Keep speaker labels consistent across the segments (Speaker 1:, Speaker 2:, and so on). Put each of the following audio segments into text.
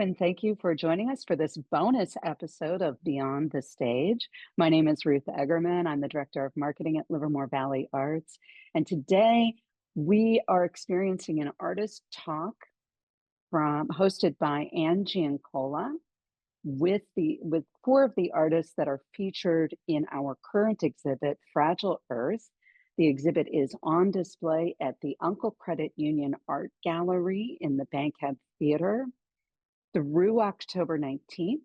Speaker 1: and thank you for joining us for this bonus episode of Beyond the Stage. My name is Ruth Egerman. I'm the Director of Marketing at Livermore Valley Arts. And today we are experiencing an artist talk hosted by Giancola with four of the artists that are featured in our current exhibit, Fragile Earth. The exhibit is on display at the Uncle Credit Union Art Gallery in the Bankhead Theater through October 19th.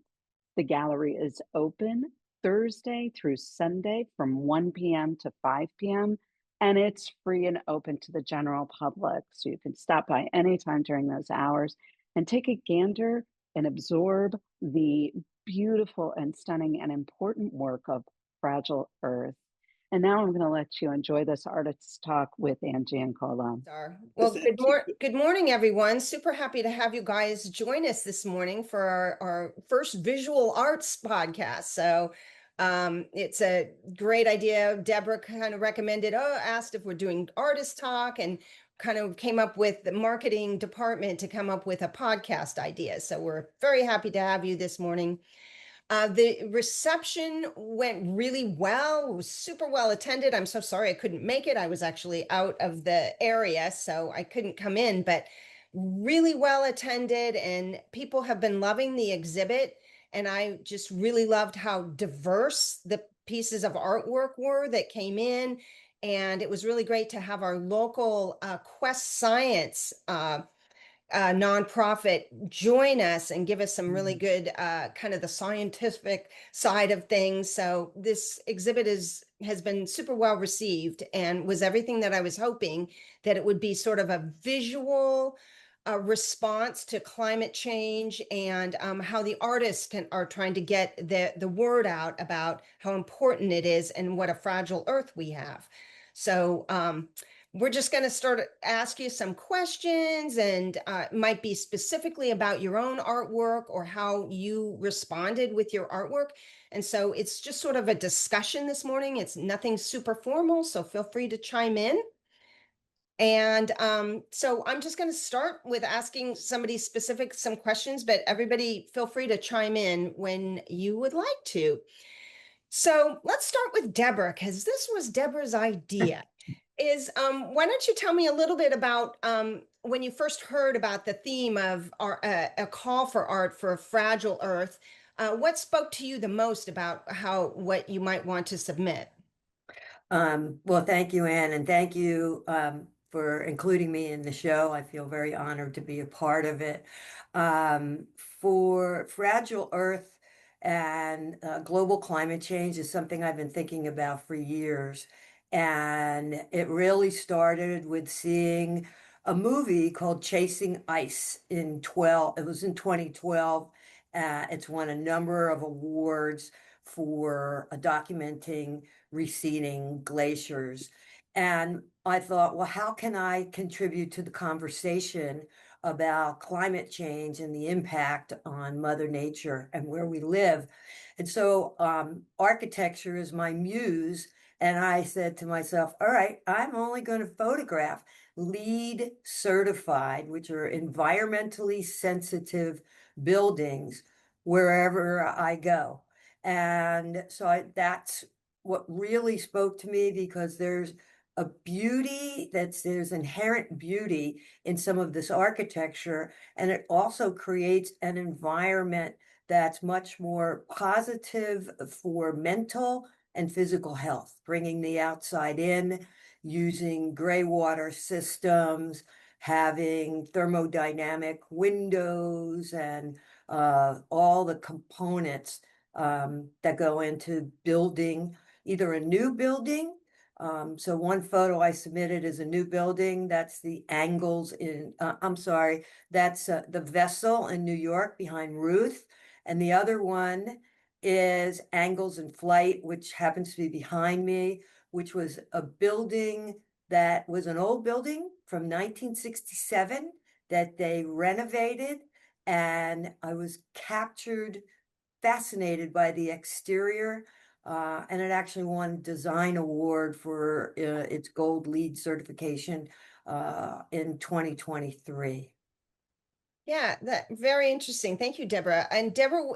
Speaker 1: The gallery is open Thursday through Sunday from 1 p.m. to 5 p.m. and it's free and open to the general public. So you can stop by anytime during those hours and take a gander and absorb the beautiful and stunning and important work of Fragile Earth. And now I'm going to let you enjoy this artist's talk with Giancola.
Speaker 2: Well, good morning, everyone. Super happy to have you guys join us this morning for our first visual arts podcast. So it's a great idea. Debra kind of asked if we're doing artist talk, and kind of came up with the marketing department to come up with a podcast idea. So we're very happy to have you this morning. The reception went really well. It was super well attended. I'm so sorry I couldn't make it. I was actually out of the area, so I couldn't come in, but really well attended, and people have been loving the exhibit. And I just really loved how diverse the pieces of artwork were that came in. And it was really great to have our local Quest Science nonprofit join us and give us some really good kind of the scientific side of things. So this exhibit has been super well received and was everything that I was hoping, that it would be sort of a visual response to climate change, and how the artists are trying to get the word out about how important it is and what a fragile earth we have. So we're just going to ask you some questions, and it might be specifically about your own artwork or how you responded with your artwork. And so it's just sort of a discussion this morning. It's nothing super formal, so feel free to chime in. And so I'm just going to start with asking somebody specific some questions, but everybody feel free to chime in when you would like to. So let's start with Debra, because this was Debra's idea. Why don't you tell me a little bit about when you first heard about the theme of a call for art for a fragile earth? What spoke to you the most about what you might want to submit?
Speaker 3: Well, thank you, Anne, and thank you for including me in the show. I feel very honored to be a part of it. For Fragile Earth and global climate change is something I've been thinking about for years. And it really started with seeing a movie called Chasing Ice it was in 2012. It's won a number of awards for documenting receding glaciers. And I thought, well, how can I contribute to the conversation about climate change and the impact on Mother Nature and where we live? And so architecture is my muse. And I said to myself, all right, I'm only going to photograph LEED certified, which are environmentally sensitive buildings, wherever I go. And so that's what really spoke to me, because there's there's inherent beauty in some of this architecture, and it also creates an environment that's much more positive for mental and physical health, bringing the outside in, using gray water systems, having thermodynamic windows, and all the components that go into building either a new building. So one photo I submitted is a new building. That's the angles that's the vessel in New York behind Ruth. And the other one is Angles in Flight, which happens to be behind me, which was a building that was an old building from 1967 that they renovated. And I was fascinated by the exterior. And it actually won Design Award for its Gold LEED certification in 2023.
Speaker 2: Yeah, that very interesting. Thank you, Deborah. And Deborah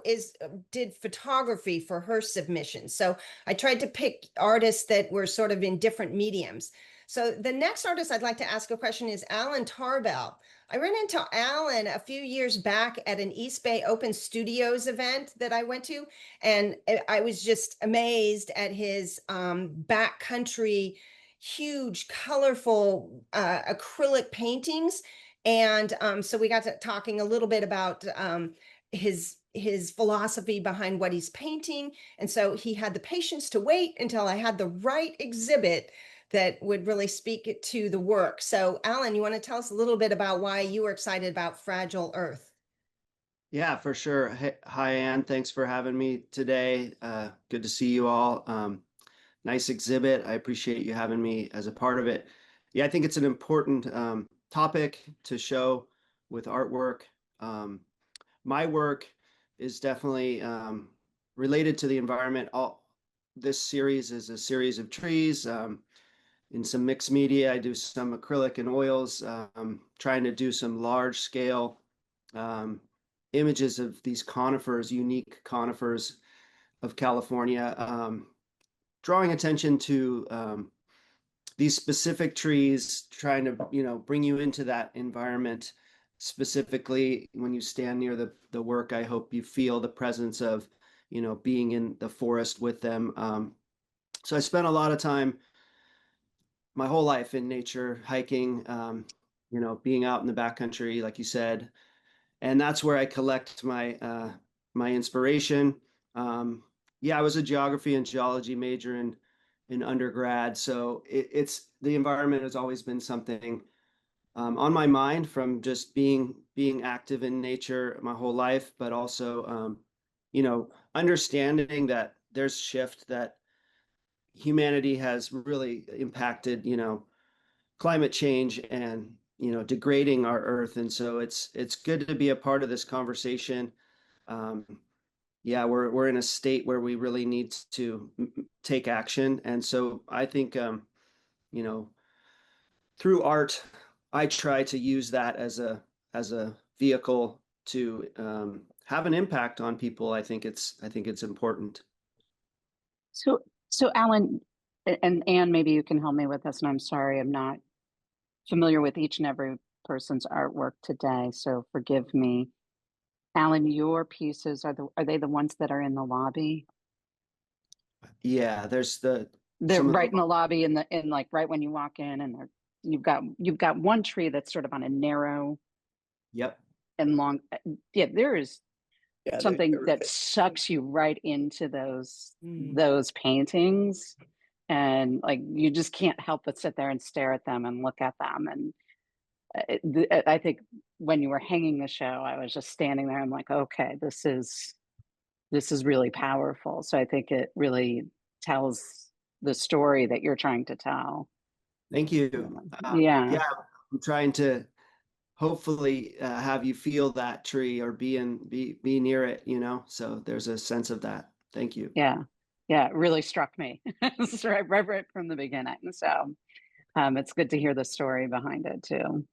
Speaker 2: did photography for her submission. So I tried to pick artists that were sort of in different mediums. So the next artist I'd like to ask a question is Alan Tarbell. I ran into Alan a few years back at an East Bay Open Studios event that I went to, and I was just amazed at his backcountry, huge, colorful acrylic paintings. And so we got to talking a little bit about his philosophy behind what he's painting. And so he had the patience to wait until I had the right exhibit that would really speak to the work. So Alan, you want to tell us a little bit about why you were excited about Fragile Earth?
Speaker 4: Yeah, for sure. Hey, hi, Ann. Thanks for having me today. Good to see you all. Nice exhibit. I appreciate you having me as a part of it. Yeah, I think it's an important topic to show with artwork. My work is definitely related to the environment. This series is a series of trees in some mixed media. I do some acrylic and oils, trying to do some large scale images of these conifers, unique conifers of California, drawing attention to these specific trees, trying to, bring you into that environment. Specifically, when you stand near the work, I hope you feel the presence of, being in the forest with them. So I spent a lot of time, my whole life in nature, hiking, being out in the backcountry, like you said, and that's where I collect my inspiration. Yeah, I was a geography and geology major in undergrad, so it's the environment has always been something on my mind from just being active in nature my whole life, but also understanding that there's shift that humanity has really impacted, climate change and degrading our earth, and so it's good to be a part of this conversation. um, yeah, we're in a state where we really need to take action, and so I think you know through art I try to use that as a vehicle to have an impact on people. I think it's important.
Speaker 1: So, so Alan, and Anne, maybe you can help me with this. And I'm sorry, I'm not familiar with each and every person's artwork today, so forgive me. Alan, your pieces are they the ones that are in the lobby?
Speaker 4: Yeah, there's
Speaker 1: They're
Speaker 4: some of the
Speaker 1: right in the lobby, in like right when you walk in, and you've got one tree that's sort of on a narrow
Speaker 4: yep.
Speaker 1: and long. Yeah, there is
Speaker 4: Yeah,
Speaker 1: something that sucks you right into those
Speaker 2: Mm.
Speaker 1: those paintings, and like you just can't help but sit there and stare at them and look at them. And I think when you were hanging the show, I was just standing there. I'm like, okay, this is really powerful. So I think it really tells the story that you're trying to tell.
Speaker 4: Thank you.
Speaker 1: Yeah,
Speaker 4: Yeah, I'm trying to hopefully have you feel that tree or be near it, so there's a sense of that. Thank you.
Speaker 1: yeah, yeah. It really struck me. It's right from the beginning. So it's good to hear the story behind it too.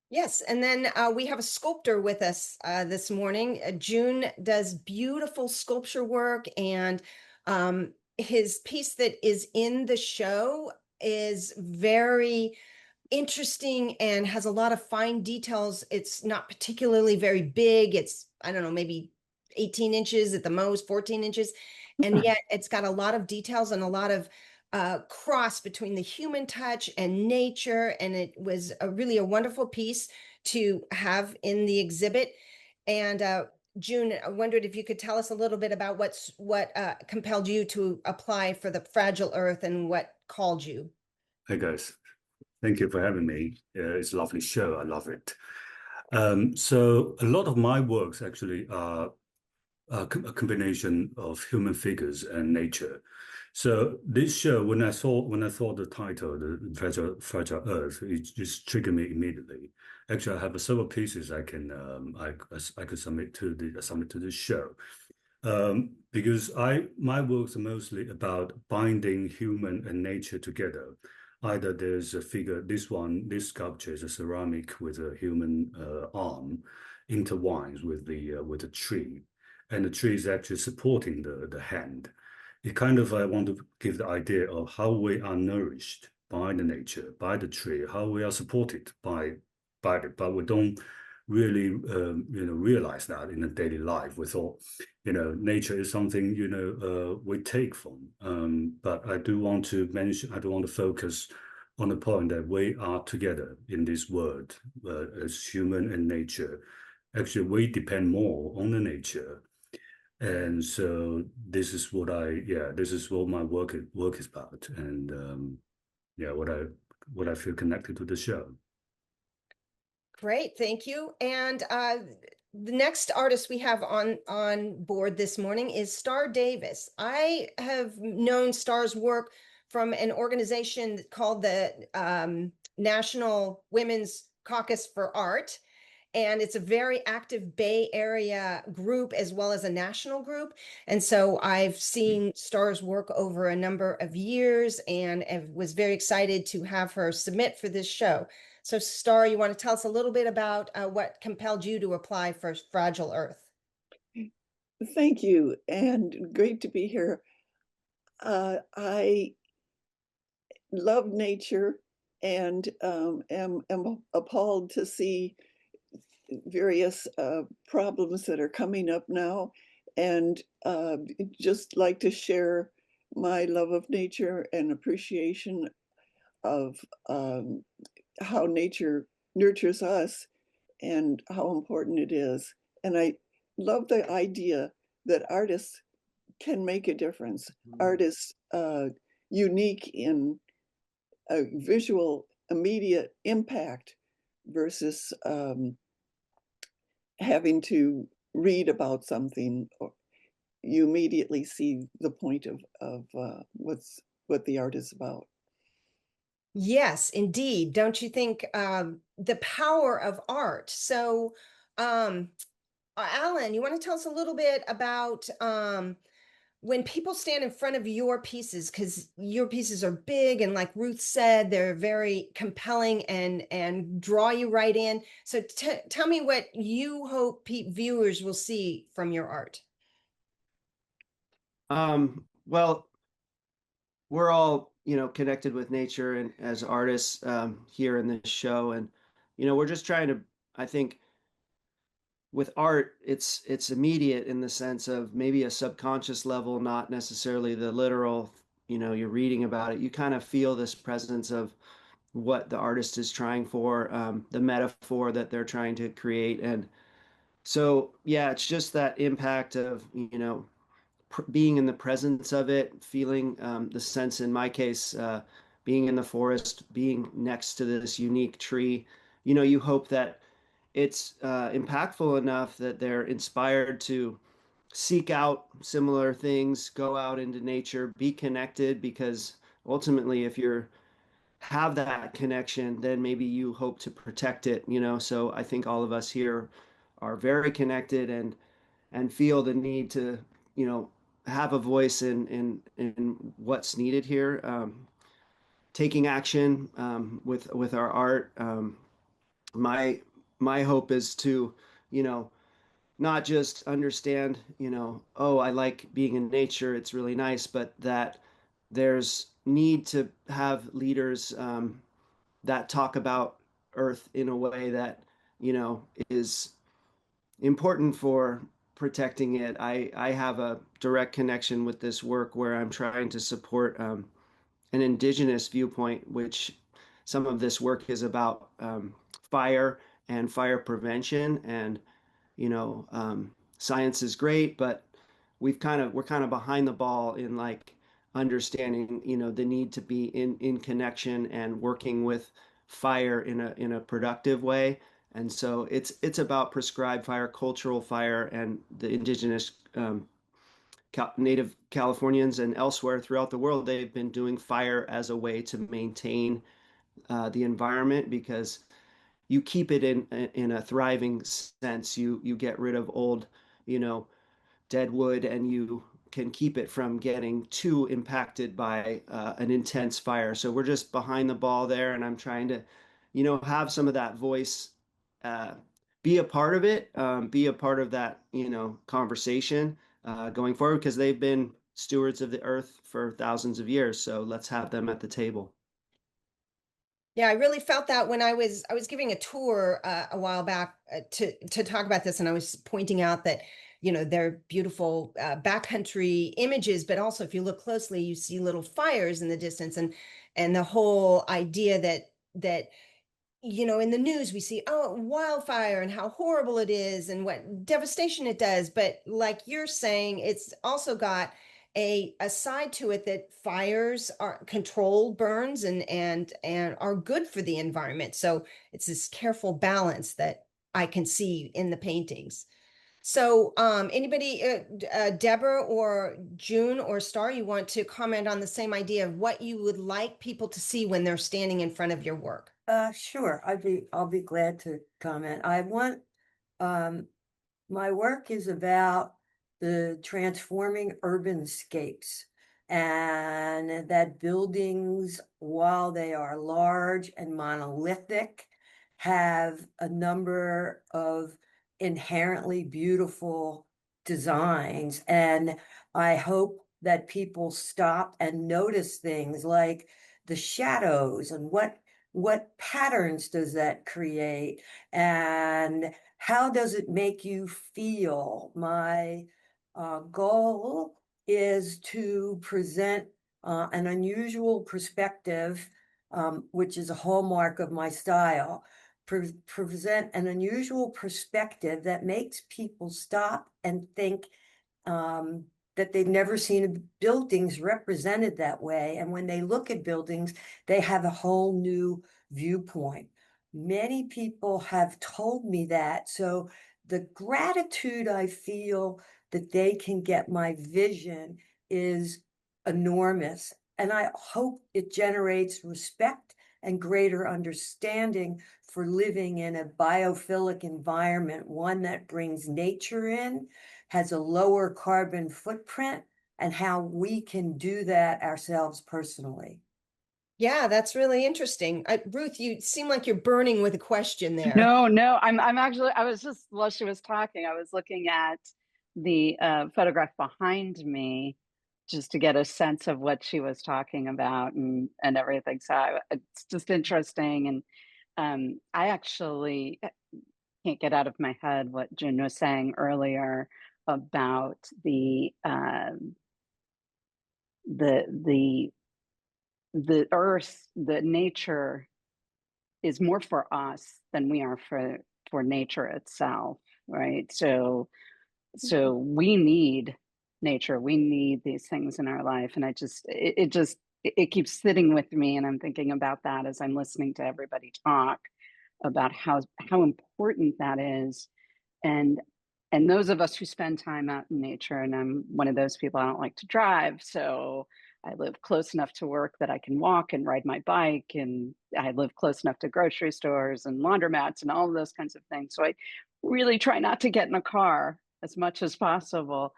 Speaker 2: Yes, and then we have a sculptor with us this morning. June does beautiful sculpture work, and his piece that is in the show is very interesting and has a lot of fine details. It's not particularly very big. It's, I don't know, maybe 18 inches at the most, 14 inches. And yet it's got a lot of details and a lot of cross between the human touch and nature. And it was really a wonderful piece to have in the exhibit. And June, I wondered if you could tell us a little bit about what compelled you to apply for the Fragile Earth and what called you.
Speaker 5: Hey guys, thank you for having me. It's a lovely show. I love it. So a lot of my works actually are a combination of human figures and nature. So this show, when I saw the title, the Fragile Earth, it just triggered me immediately. Actually, I have several pieces I could submit to the show. Because my works are mostly about binding human and nature together. Either there's a figure, this sculpture is a ceramic with a human arm, intertwines with the tree, and the tree is actually supporting the hand. It kind of, I want to give the idea of how we are nourished by the nature, by the tree, how we are supported by it, but we don't really realize that in a daily life. We thought, nature is something we take from. But I do want to mention, I do want to focus on the point that we are together in this world as human and nature. Actually, we depend more on the nature, and so this is what this is what my work is about, and what I feel connected to the show.
Speaker 2: Great, thank you. And the next artist we have on board this morning is Starr Davis. I have known Starr's work from an organization called the National Women's Caucus for Art. And it's a very active Bay Area group as well as a national group. And so I've seen Starr's work over a number of years and was very excited to have her submit for this show. So Starr, you want to tell us a little bit about what compelled you to apply for Fragile Earth?
Speaker 6: Thank you, and great to be here. I love nature and am appalled to see various problems that are coming up now, and just like to share my love of nature and appreciation of how nature nurtures us and how important it is. And I love the idea that artists can make a difference. Artists unique in a visual immediate impact versus having to read about something. You immediately see the point of what the art is about.
Speaker 2: Yes, indeed. Don't you think the power of art? So, Alan, you want to tell us a little bit about when people stand in front of your pieces, because your pieces are big and, like Ruth said, they're very compelling and draw you right in. So tell me what you hope viewers will see from your art.
Speaker 4: Well, we're all, connected with nature and as artists here in this show. And, we're just trying to, I think, with art, it's immediate in the sense of maybe a subconscious level, not necessarily the literal, you're reading about it. You kind of feel this presence of what the artist is trying for, the metaphor that they're trying to create. And so, yeah, it's just that impact of, being in the presence of it, feeling the sense, in my case, being in the forest, being next to this unique tree. You hope that it's impactful enough that they're inspired to seek out similar things, go out into nature, be connected, because ultimately, if you're have that connection, then maybe you hope to protect it, So I think all of us here are very connected and feel the need to, have a voice in what's needed here. Taking action with our art. My hope is to, not just understand, oh, I like being in nature, it's really nice, but that there's need to have leaders that talk about Earth in a way that, is important for protecting it. I have a direct connection with this work where I'm trying to support an indigenous viewpoint, which some of this work is about fire and fire prevention. And, science is great, but we're kind of behind the ball in like understanding, the need to be in connection and working with fire in a productive way. And so it's about prescribed fire, cultural fire, and the indigenous Native Californians and elsewhere throughout the world, they've been doing fire as a way to maintain the environment, because you keep it in a thriving sense. You get rid of old, dead wood, and you can keep it from getting too impacted by an intense fire. So we're just behind the ball there, and I'm trying to, have some of that voice be a part of it, be a part of that, conversation going forward, because they've been stewards of the earth for thousands of years. So let's have them at the table.
Speaker 2: Yeah, I really felt that when I was giving a tour a while back to talk about this, and I was pointing out that they're beautiful backcountry images, but also if you look closely, you see little fires in the distance, and the whole idea that in the news we see, oh, wildfire and how horrible it is and what devastation it does, but like you're saying, it's also got a side to it that fires are controlled burns and are good for the environment. So it's this careful balance that I can see in the paintings. So anybody, Deborah or June or Starr, you want to comment on the same idea of what you would like people to see when they're standing in front of your work?
Speaker 3: Sure. I'll be glad to comment. I want, my work is about the transforming urban scapes, and that buildings, while they are large and monolithic, have a number of inherently beautiful designs. And I hope that people stop and notice things like the shadows and what patterns does that create, and how does it make you feel? My goal is to present an unusual perspective, which is a hallmark of my style. Present an unusual perspective that makes people stop and think that they've never seen buildings represented that way. And when they look at buildings, they have a whole new viewpoint. Many people have told me that. So the gratitude I feel that they can get my vision is enormous. And I hope it generates respect and greater understanding for living in a biophilic environment, one that brings nature in, has a lower carbon footprint, and how we can do that ourselves personally.
Speaker 2: Yeah, that's really interesting. Ruth, you seem like you're burning with a question there.
Speaker 1: No, I'm actually, I was just, while she was talking, I was looking at the photograph behind me just to get a sense of what she was talking about and everything. So it's just interesting. And I actually can't get out of my head what Jun was saying earlier about the earth, the nature is more for us than we are for nature itself, right? So we need nature, we need these things in our life, and it keeps sitting with me, and I'm thinking about that as I'm listening to everybody talk about how important that is. and and those of us who spend time out in nature, and I'm one of those people, I don't like to drive, so I live close enough to work that I can walk and ride my bike, and I live close enough to grocery stores and laundromats and all of those kinds of things. So I really try not to get in a car as much as possible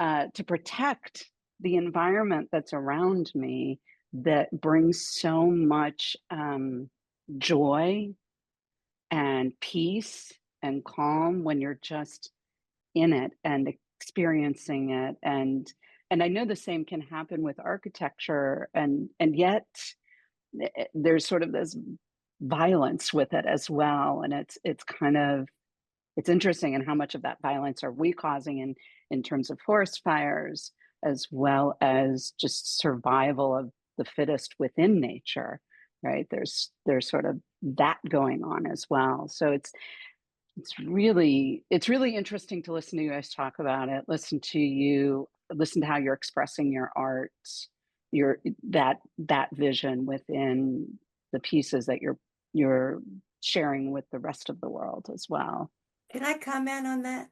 Speaker 1: to protect the environment that's around me, that brings so much joy and peace and calm when you're just in it and experiencing it. And I know the same can happen with architecture, and yet there's sort of this violence with it as well. And it's interesting, and how much of that violence are we causing in terms of forest fires, as well as just survival of the fittest within nature, right? There's sort of that going on as well. So it's really interesting to listen to you guys talk about it, listen to how you're expressing your art, your that vision within the pieces that you're sharing with the rest of the world as well.
Speaker 3: Can I comment on that?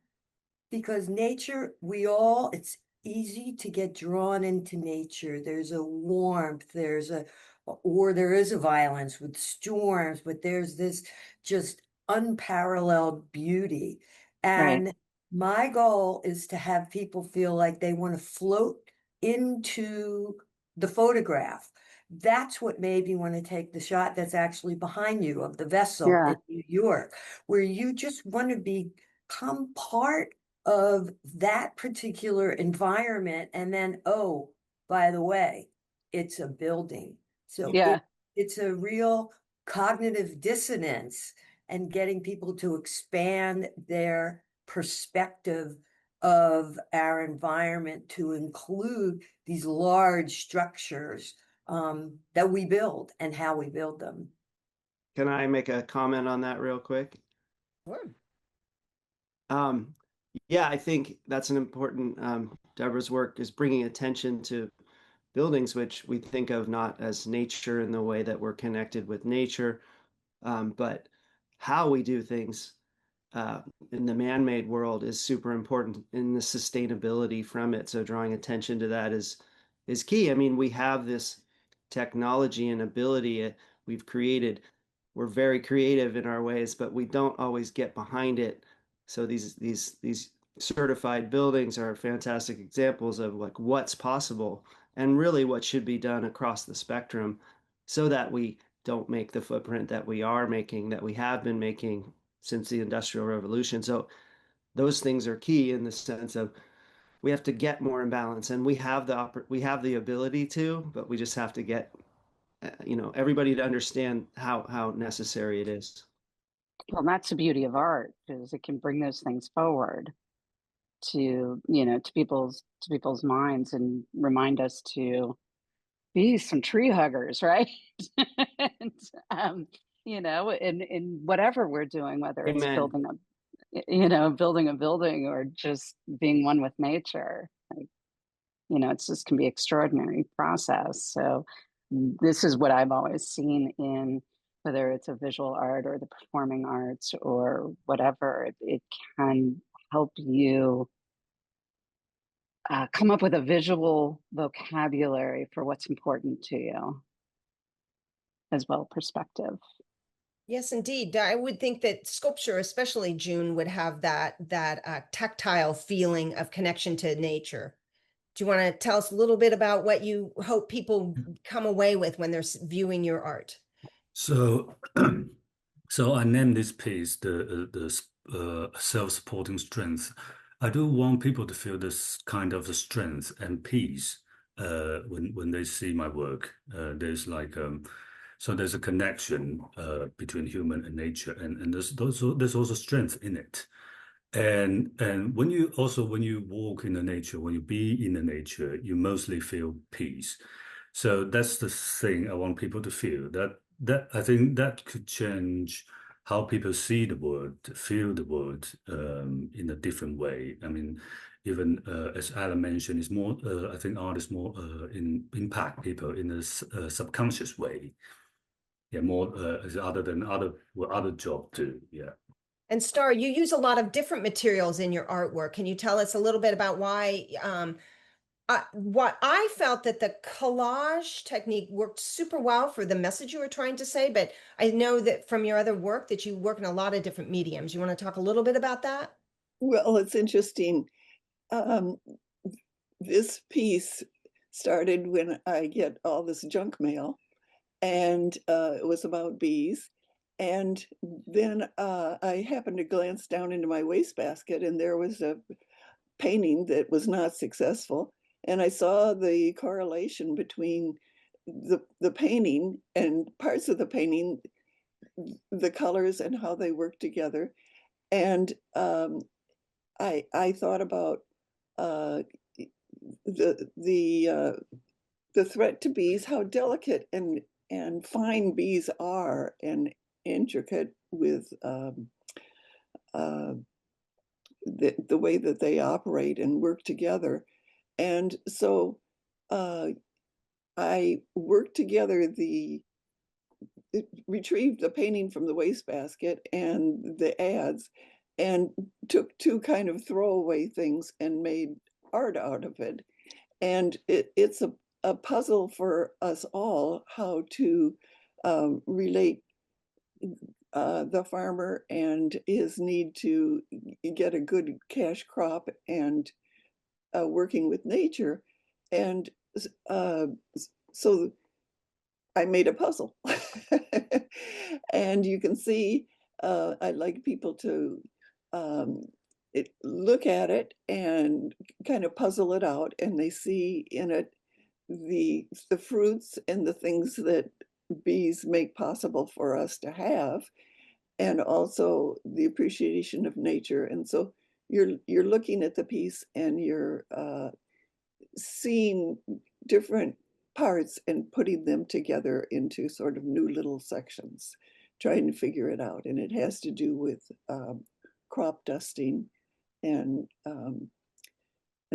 Speaker 3: Because nature, it's easy to get drawn into nature. There's a warmth, there is a violence with storms, but there's this just unparalleled beauty.
Speaker 1: Right.
Speaker 3: And my goal is to have people feel like they want to float into the photograph. That's what made me want to take the shot that's actually behind you of the vessel
Speaker 1: Yeah.
Speaker 3: in New York, where you just want to become part of that particular environment. And then, oh, by the way, it's a building. So
Speaker 1: Yeah.
Speaker 3: it's a real cognitive dissonance, and getting people to expand their perspective of our environment to include these large structures that we build and how we build them.
Speaker 4: Can I make a comment on that real quick?
Speaker 2: Sure.
Speaker 4: Um, yeah, I think that's an important, Deborah's work is bringing attention to buildings, which we think of not as nature in the way that we're connected with nature, but how we do things uh, in the man-made world is super important in the sustainability from it. So drawing attention to that is key. I mean, we have this technology and ability we've created. We're very creative in our ways, but we don't always get behind it. So these certified buildings are fantastic examples of like what's possible and really what should be done across the spectrum so that we don't make the footprint that we are making, that we have been making since the Industrial Revolution. So those things are key in the sense of we have to get more in balance, and we have the ability to, but we just have to get everybody to understand how necessary it is.
Speaker 1: Well, that's the beauty of art, is it can bring those things forward to, to people's minds and remind us to be some tree huggers, right? And, in whatever we're doing, whether it's
Speaker 4: Amen.
Speaker 1: building a building or just being one with nature, like, it's just can be extraordinary process. So this is what I've always seen in whether it's a visual art or the performing arts or whatever, it can help you come up with a visual vocabulary for what's important to you as well, perspective.
Speaker 2: Yes, indeed. I would think that sculpture, especially June, would have that tactile feeling of connection to nature. Do you want to tell us a little bit about what you hope people come away with when they're viewing your art?
Speaker 5: So, so I named this piece self-supporting strength. I do want people to feel this kind of strength and peace when they see my work. So there's a connection between human and nature, and there's also strength in it. And when you walk in the nature, when you be in the nature, you mostly feel peace. So that's the thing I want people to feel. That I think that could change how people see the world, feel the world in a different way. I mean, even as Alan mentioned, it's more. I think art is more impact people in a subconscious way. Yeah, more other than what other job do. Yeah.
Speaker 2: And Starr, you use a lot of different materials in your artwork. Can you tell us a little bit about why? What I felt that the collage technique worked super well for the message you were trying to say, but I know that from your other work that you work in a lot of different mediums. You want to talk a little bit about that?
Speaker 6: Well, it's interesting. This piece started when I get all this junk mail, and it was about bees. And then I happened to glance down into my wastebasket, and there was a painting that was not successful. And I saw the correlation between the painting and parts of the painting, the colors and how they work together. And I thought about the threat to bees, how delicate and fine bees are, and intricate with the way that they operate and work together. And so I worked together retrieved the painting from the wastebasket and the ads, and took two kind of throwaway things and made art out of it. And it's a puzzle for us all how to relate the farmer and his need to get a good cash crop and working with nature. And so I made a puzzle. And you can see, I'd like people to look at it and kind of puzzle it out, and they see in it the fruits and the things that bees make possible for us to have, and also the appreciation of nature. And so you're looking at the piece and you're seeing different parts and putting them together into sort of new little sections, trying to figure it out. And it has to do with crop dusting and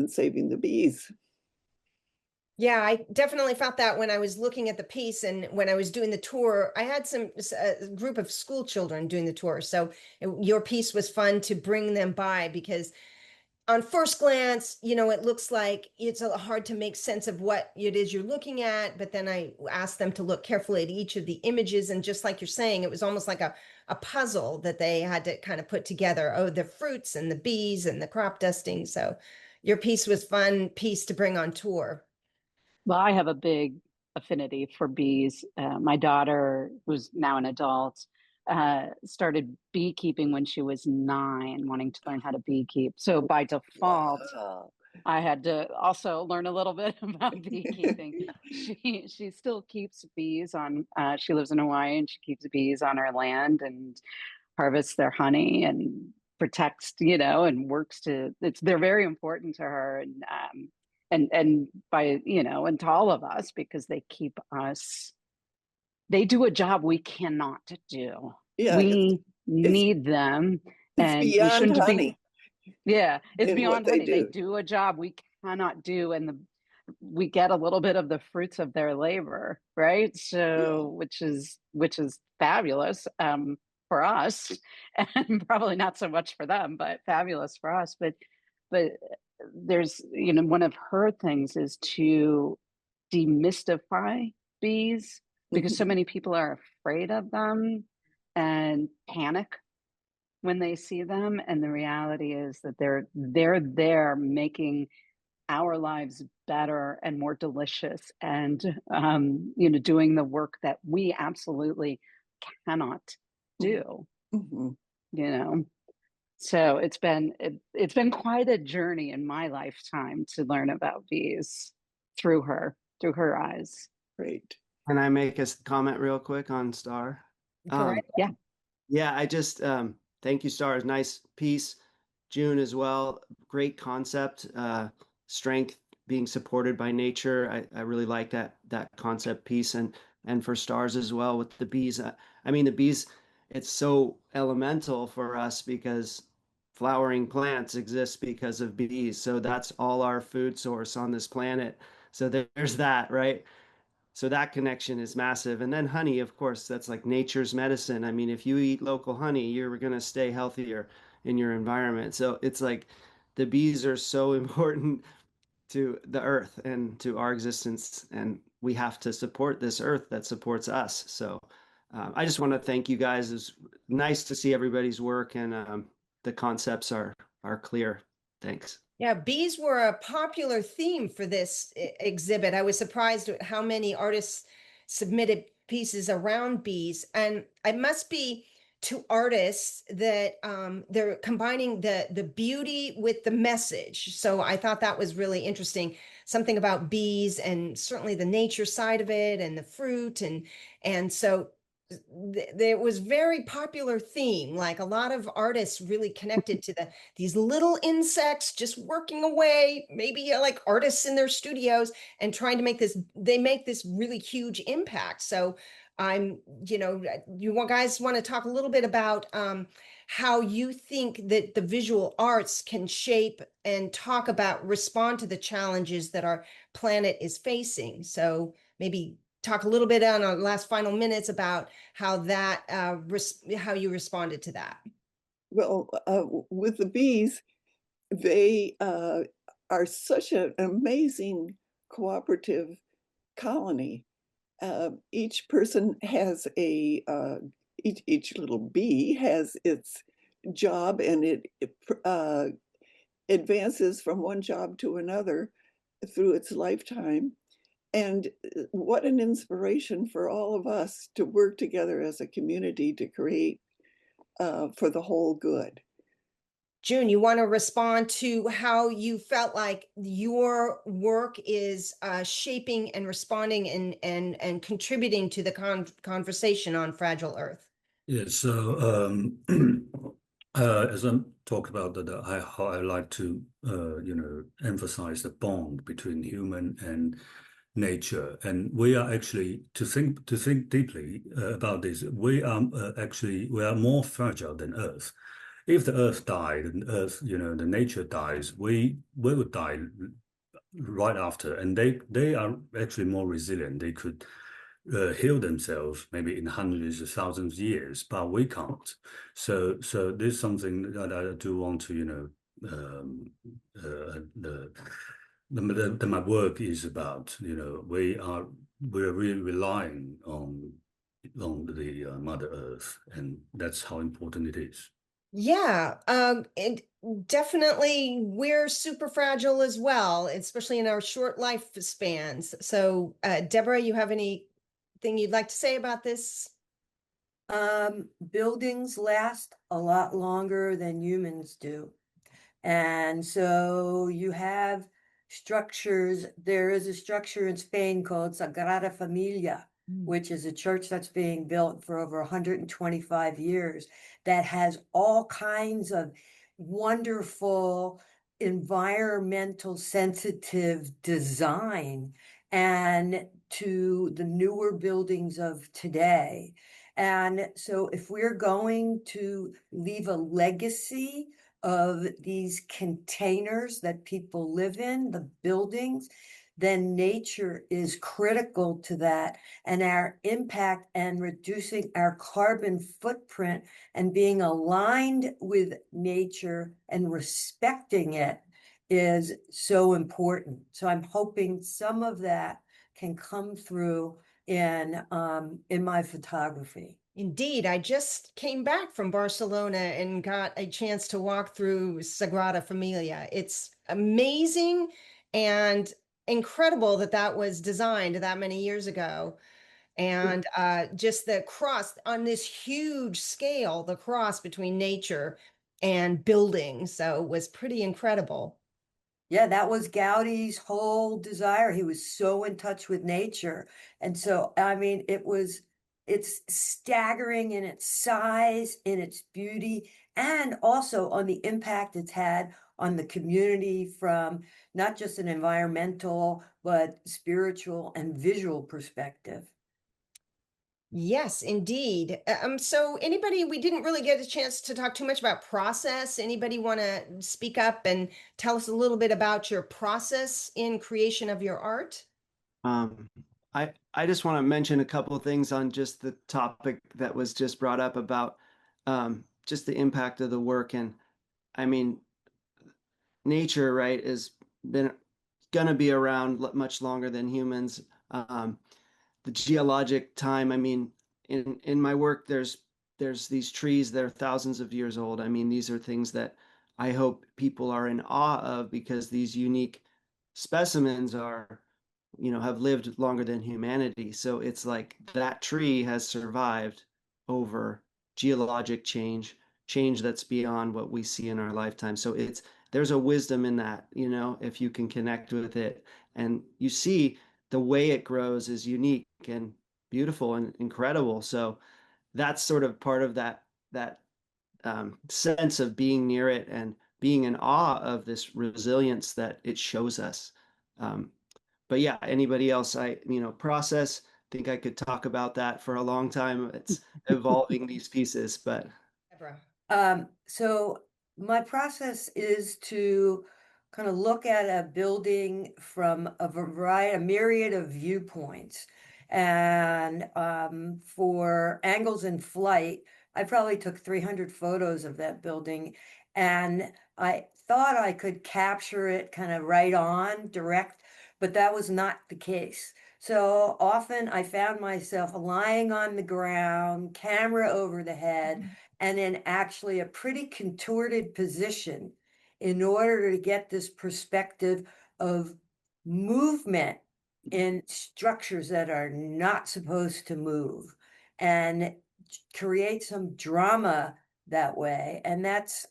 Speaker 6: saving the bees.
Speaker 2: Yeah, I definitely felt that when I was looking at the piece and when I was doing the tour. I had a group of school children doing the tour. So your piece was fun to bring them by, because on first glance, it looks like it's hard to make sense of what it is you're looking at. But then I asked them to look carefully at each of the images. And just like you're saying, it was almost like a puzzle that they had to kind of put together. Oh, the fruits and the bees and the crop dusting. So your piece was fun piece to bring on tour.
Speaker 1: Well, I have a big affinity for bees. My daughter, who's now an adult, started beekeeping when she was 9, wanting to learn how to beekeep. So by default,
Speaker 6: Wow.
Speaker 1: I had to also learn a little bit about beekeeping. She still keeps bees on. She lives in Hawaii, and she keeps bees on her land and harvests their honey and protects, and works to. They're very important to her, and by and to all of us, because they keep us. They do a job we cannot do.
Speaker 6: Yeah,
Speaker 1: We
Speaker 6: it's
Speaker 1: need them,
Speaker 6: it's
Speaker 1: and we
Speaker 6: beyond
Speaker 1: shouldn't be.
Speaker 6: honey
Speaker 1: Yeah, it's
Speaker 6: in what
Speaker 1: beyond
Speaker 6: they
Speaker 1: honey. They
Speaker 6: do.
Speaker 1: do a job we cannot do, and we get a little bit of the fruits of their labor, right?
Speaker 6: Yeah.
Speaker 1: So, which is fabulous for us, and probably not so much for them, but fabulous for us. But there's one of her things is to demystify bees, because so
Speaker 6: Mhm.
Speaker 1: many people are afraid of them and panic when they see them, and the reality is that they're there making our lives better and more delicious, and doing the work that we absolutely cannot
Speaker 6: Mhm.
Speaker 1: do.
Speaker 6: Mhm.
Speaker 1: you know so it's been quite a journey in my lifetime to learn about bees through her eyes.
Speaker 6: Great.
Speaker 4: Can I make a comment real quick on Starr?
Speaker 2: Go right.
Speaker 1: Yeah.
Speaker 4: Yeah, I just thank you, Starr. Nice piece. June as well. Great concept. Strength being supported by nature. I really like that concept piece, and for Stars as well with the bees. I mean, the bees, it's so elemental for us because flowering plants exist because of bees. So that's all our food source on this planet. So there's that, right? So that connection is massive. And then honey, of course, that's like nature's medicine. I mean, if you eat local honey, you're going to stay healthier in your environment. So it's like the bees are so important to the earth and to our existence. And we have to support this earth that supports us. So I just want to thank you guys. It's nice to see everybody's work, and the concepts are clear. Thanks.
Speaker 2: Yeah, bees were a popular theme for this exhibit. I was surprised at how many artists submitted pieces around bees, and it must be to artists that they're combining the beauty with the message. So I thought that was really interesting. Something about bees and certainly the nature side of it and the fruit, and so there was very popular theme. Like a lot of artists really connected to these little insects just working away, maybe like artists in their studios and trying to make this. They make this really huge impact. So you guys want to talk a little bit about how you think that the visual arts can shape and talk about respond to the challenges that our planet is facing. So maybe talk a little bit on our last final minutes about how that how you responded to that.
Speaker 6: Well, with the bees, they are such an amazing cooperative colony. Each person has each little bee has its job, and it advances from one job to another through its lifetime. And what an inspiration for all of us to work together as a community to create for the whole good.
Speaker 2: Jun, you want to respond to how you felt like your work is shaping and responding and contributing to the conversation on Fragile Earth?
Speaker 5: Yeah, so as I talk about that, how I like to emphasize the bond between human and nature, and we are actually to think deeply about this. We are we are more fragile than Earth. If the Earth died, and Earth, the nature dies, we would die right after, and they are actually more resilient. They could heal themselves maybe in hundreds of thousands of years, but we can't. So this is something that I do want to, my work is about. We're really relying on the Mother Earth, and that's how important it is.
Speaker 2: Yeah, and definitely we're super fragile as well, especially in our short lifespans. So, Deborah, you have anything you'd like to say about this?
Speaker 3: Buildings last a lot longer than humans do. And so you have structures. There is a structure in Spain called Sagrada Familia, which is a church that's being built for over 125 years that has all kinds of wonderful environmental sensitive design and to the newer buildings of today. And so if we're going to leave a legacy of these containers that people live in, the buildings, then nature is critical to that. And our impact and reducing our carbon footprint and being aligned with nature and respecting it is so important. So I'm hoping some of that can come through in my photography.
Speaker 2: Indeed, I just came back from Barcelona and got a chance to walk through Sagrada Familia. It's amazing and incredible that that was designed that many years ago. And just the cross on this huge scale, the cross between nature and building. So it was pretty incredible.
Speaker 3: Yeah, that was Gaudi's whole desire. He was so in touch with nature. And so, I mean, it's staggering in its size, in its beauty, and also on the impact it's had on the community from not just an environmental, but spiritual and visual perspective.
Speaker 2: Yes, indeed. So anybody, we didn't really get a chance to talk too much about process. Anybody want to speak up and tell us a little bit about your process in creation of your art?
Speaker 4: I just want to mention a couple of things on just the topic that was just brought up about just the impact of the work. And I mean, nature, right, is been gonna be around much longer than humans. The geologic time, I mean, in my work, there's these trees that are thousands of years old. I mean, these are things that I hope people are in awe of because these unique specimens are, have lived longer than humanity. So it's like that tree has survived over geologic change that's beyond what we see in our lifetime. So there's a wisdom in that, if you can connect with it. And you see the way it grows is unique and beautiful and incredible. So that's sort of part of that sense of being near it and being in awe of this resilience that it shows us. But yeah, anybody else, process, I think I could talk about that for a long time. It's evolving these pieces, but.
Speaker 3: So my process is to kind of look at a building from a myriad of viewpoints. And for angles in flight, I probably took 300 photos of that building. And I thought I could capture it kind of right on, direct, but that was not the case. So often I found myself lying on the ground, camera over the head, and in actually a pretty contorted position in order to get this perspective of movement in structures that are not supposed to move and create some drama that way. And that's,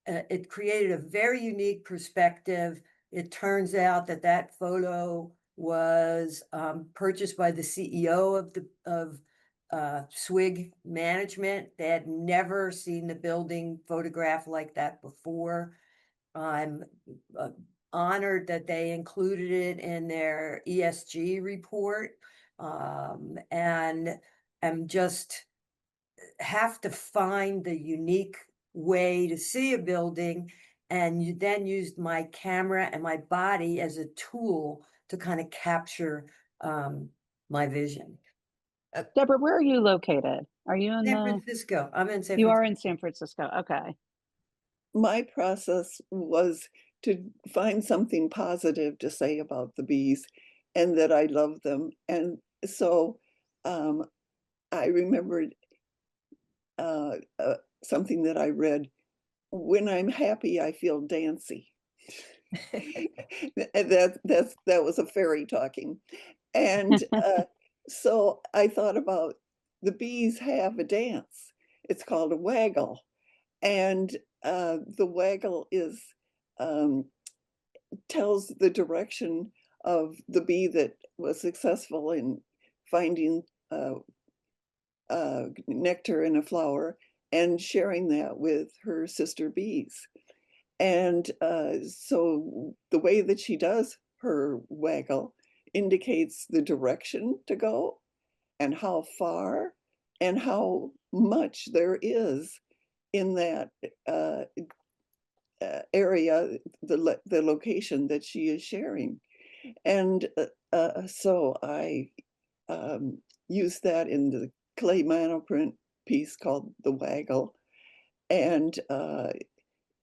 Speaker 3: it created a very unique perspective. It turns out that that photo was purchased by the CEO of Swig Management. They had never seen the building photographed like that before. I'm honored that they included it in their ESG report, and I'm just have to find the unique way to see a building, and you then used my camera and my body as a tool to kind of capture my vision.
Speaker 1: Deborah, where are you located? Are you in
Speaker 3: San Francisco. I'm in San
Speaker 1: You
Speaker 3: Francisco.
Speaker 1: are in San Francisco. Okay.
Speaker 6: My process was to find something positive to say about the bees and that I love them. And so I remembered something that I read: when I'm happy, I feel dancy. That was a fairy talking. And so I thought about, the bees have a dance. It's called a waggle. And the waggle is tells the direction of the bee that was successful in finding nectar in a flower and sharing that with her sister bees. And so the way that she does her waggle indicates the direction to go and how far and how much there is in that area, the location that she is sharing. And so I used that in the clay monoprint piece called The Waggle, and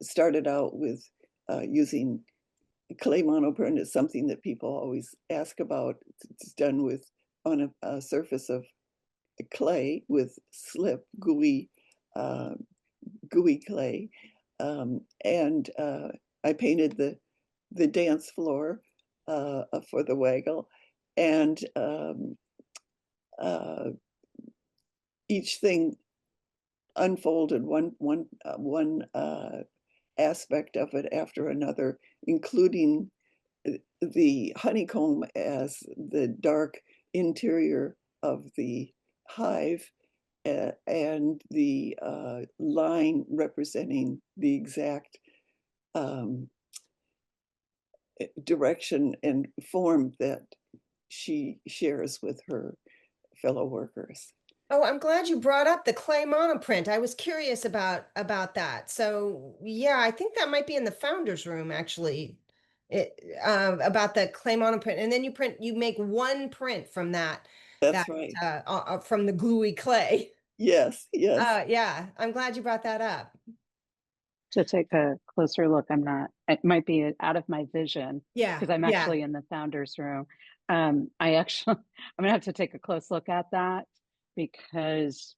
Speaker 6: started out with using clay monoprint. Is something that people always ask about. It's done with on a surface of clay with slip, gooey clay, and I painted the dance floor for the waggle, and each thing unfolded one aspect of it after another, including the honeycomb as the dark interior of the hive, and the line representing the exact direction and form that she shares with her fellow workers.
Speaker 2: Oh, I'm glad you brought up the clay monoprint. I was curious about that. So yeah, I think that might be in the founder's room actually. About the clay monoprint, and then you make one print from that.
Speaker 6: That's right.
Speaker 2: From the gluey clay.
Speaker 6: Yes, yes.
Speaker 2: Yeah, I'm glad you brought that up.
Speaker 1: To take a closer look, it might be out of my vision.
Speaker 2: Yeah,
Speaker 1: because I'm actually in the founder's room. I'm gonna have to take a close look at that, because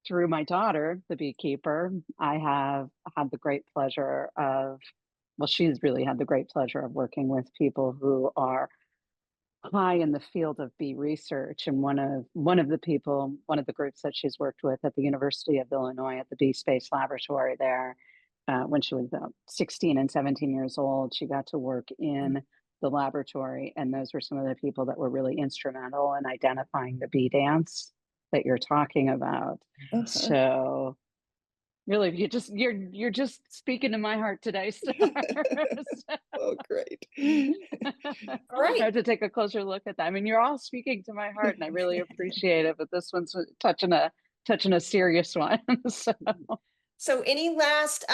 Speaker 1: through my daughter, the beekeeper, I have had the great pleasure of, well, she's really had the great pleasure of working with people who are high in the field of bee research. And one of the groups that she's worked with at the University of Illinois at the Bee Space Laboratory there, when she was about 16 and 17 years old, she got to work in the laboratory. And those were some of the people that were really instrumental in identifying the bee dance that you're talking about.
Speaker 6: Uh-huh.
Speaker 1: So really, you're just speaking to my heart today, Starr.
Speaker 6: Oh, great.
Speaker 2: All right.
Speaker 1: I have to take a closer look at that. I mean, you're all speaking to my heart, and I really appreciate it. But this one's touching a serious one.
Speaker 2: So any last,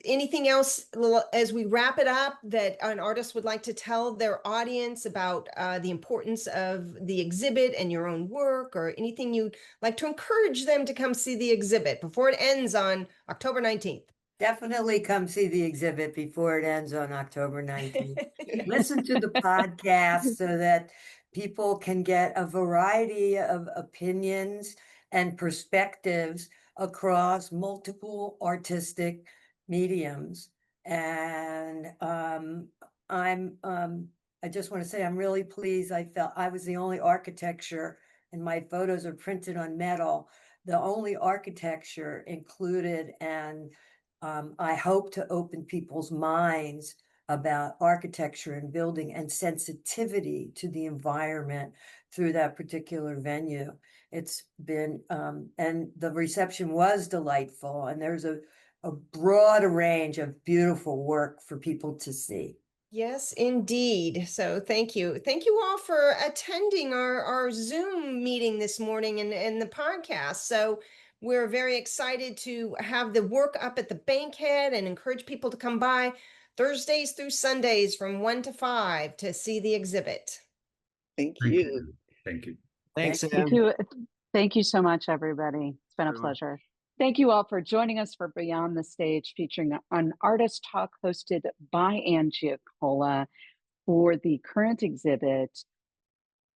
Speaker 2: anything else as we wrap it up that an artist would like to tell their audience about the importance of the exhibit and your own work, or anything you'd like to encourage them to come see the exhibit before it ends on October 19th?
Speaker 3: Definitely come see the exhibit before it ends on October 19th. Listen to the podcast so that people can get a variety of opinions and perspectives across multiple artistic mediums. And I'm I just want to say I'm really pleased. I felt I was the only architecture, and my photos are printed on metal, the only architecture included, and I hope to open people's minds about architecture and building and sensitivity to the environment through that particular venue. It's been, and the reception was delightful, and there's a broad range of beautiful work for people to see.
Speaker 2: Yes, indeed. So thank you. Thank you all for attending our Zoom meeting this morning and the podcast. So we're very excited to have the work up at the Bankhead and encourage people to come by Thursdays through Sundays from 1 to 5 to see the exhibit.
Speaker 6: Thank
Speaker 5: Thank
Speaker 6: you.
Speaker 5: you. Thank you.
Speaker 4: Thanks,
Speaker 3: Thank
Speaker 4: Sam.
Speaker 1: Thank you. Thank you so much, everybody. It's been a
Speaker 4: Everyone.
Speaker 1: pleasure. Thank you all for joining us for Beyond the Stage, featuring an artist talk hosted by Giancola for the current exhibit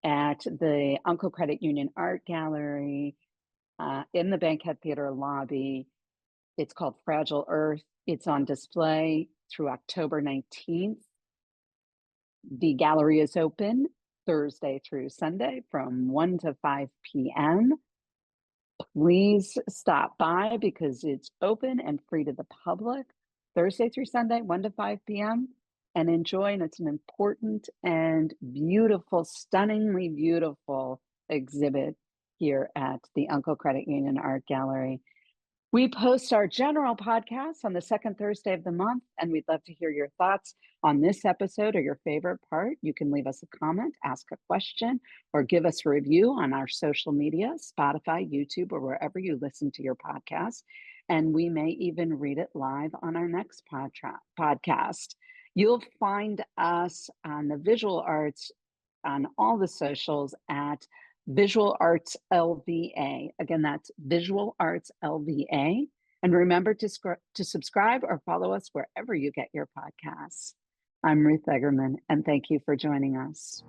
Speaker 1: at the Uncle Credit Union Art Gallery in the Bankhead Theater lobby. It's called Fragile Earth. It's on display through October 19th. The gallery is open Thursday through Sunday from 1 to 5 p.m. Please stop by because it's open and free to the public Thursday through Sunday, 1 to 5 p.m. and enjoy. And it's an important and beautiful, stunningly beautiful exhibit here at the Uncle Credit Union Art Gallery. We post our general podcast on the second Thursday of the month, and we'd love to hear your thoughts on this episode or your favorite part. You can leave us a comment, ask a question, or give us a review on our social media, Spotify, YouTube, or wherever you listen to your podcast. And we may even read it live on our next podcast. You'll find us on the visual arts on all the socials at Visual Arts LVA. Again, that's Visual Arts LVA. And remember to subscribe or follow us wherever you get your podcasts. I'm Ruth Egerman, and thank you for joining us.